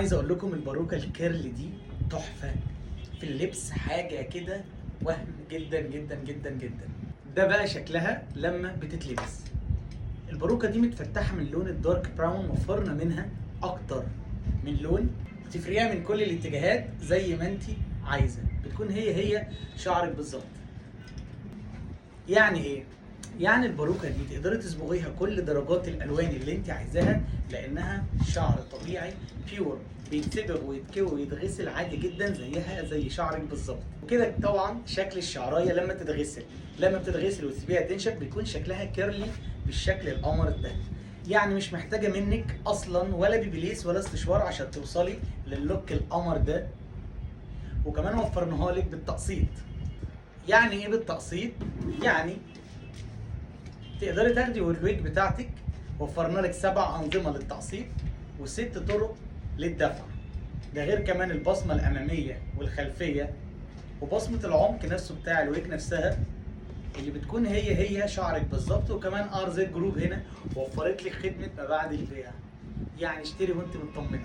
عايز اقول لكم الباروكه الكيرل دي تحفه في اللبس، حاجه كده وهم جدا جدا جدا جدا. ده بقى شكلها لما بتتلبس. الباروكه دي متفتحه من لون الدارك براون، وفرنا منها اكتر من لون تفريها من كل الاتجاهات زي ما انت عايزه، بتكون هي شعرك بالظبط. يعني ايه؟ يعني الباروكه دي تقدري تصبغيها كل درجات الالوان اللي انت عايزاها، لانها شعر طبيعي بيور، بيتصبغ ويتكوي ويتغسل عادي جدا زيها زي شعرك بالظبط. وكده طبعا شكل الشعرايه لما بتتغسل وتسيبيها تنشف بيكون شكلها كيرلي بالشكل القمر ده. يعني مش محتاجه منك اصلا ولا بيبيليس ولا استشوار عشان توصلي للوك القمر ده. وكمان وفرناها لك بالتقسيط. يعني ايه بالتقسيط؟ يعني تقدري تاخدي والويج بتاعتك، وفرنا لك 7 أنظمة للتقسيط و6 طرق للدفع. ده غير كمان البصمة الأمامية والخلفية وبصمة العمق نفسه بتاع الويج نفسها اللي بتكون هي شعرك بالظبط. وكمان ار زد جروب هنا وفرت لك خدمة ما بعد البيع. يعني اشتري وانت مطمنة.